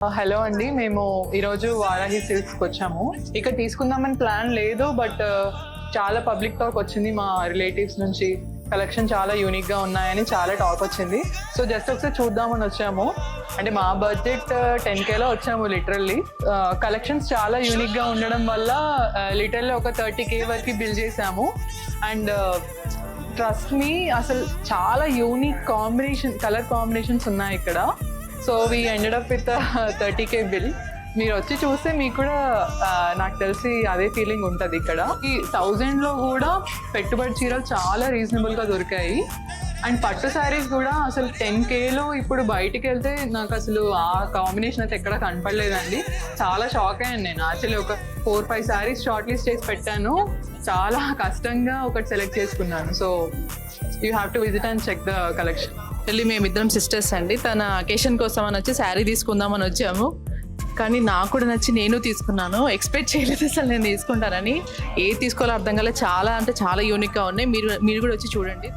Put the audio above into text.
Hello అండి, మేము ఈరోజు వారాహి సిల్క్స్కి వచ్చాము. ఇక్కడ తీసుకుందామని ప్లాన్ లేదు, బట్ చాలా పబ్లిక్ టాక్ వచ్చింది మా రిలేటివ్స్ నుంచి. కలెక్షన్ చాలా యూనిక్గా ఉన్నాయని చాలా టాక్ వచ్చింది. సో జస్ట్ ఒకసారి చూద్దామని వచ్చాము. అంటే మా బడ్జెట్ 10Kలో వచ్చాము లిటరల్లీ. కలెక్షన్స్ చాలా యూనిక్గా ఉండడం వల్ల లిటరల్లీ ఒక 30K వరకు బిల్ చేసాము. అండ్ ట్రస్ట్ మీ, అసలు చాలా యూనిక్ కలర్ కాంబినేషన్స్ ఉన్నాయి ఇక్కడ. So we ended up with 30K bill. మీరు వచ్చి చూస్తే మీకు కూడా నాకు తెలిసి అదే ఫీలింగ్ ఉంటుంది. ఇక్కడ ఈ 1000లో కూడా పెట్టుబడి చీరలు చాలా రీజనబుల్గా దొరికాయి. అండ్ పట్టు శారీస్ కూడా అసలు 10Kలో ఇప్పుడు బయటికి వెళ్తే నాకు అసలు ఆ కాంబినేషన్ అయితే ఎక్కడ కనపడలేదండి. చాలా షాక్ అయ్యాను నేను. యాక్చువల్లీ ఒక 4-5 శారీస్ షార్ట్ లిస్ట్ చేసి పెట్టాను. చాలా కష్టంగా ఒకటి సెలెక్ట్ చేసుకున్నాను. So you have to visit and check the collection. వెళ్ళి మేమిద్దరం సిస్టర్స్ అండి. తన అకేషన్ కోసం అని వచ్చి శారీ తీసుకుందామని వచ్చాము. కానీ నాకు కూడా నచ్చి నేను తీసుకున్నాను. ఎక్స్పెక్ట్ చేయలేదు అసలు నేను తీసుకుంటానని. ఏది తీసుకోవాలో అర్థం కాలేదు. చాలా అంటే చాలా యూనిక్గా ఉన్నాయి. మీరు కూడా వచ్చి చూడండి.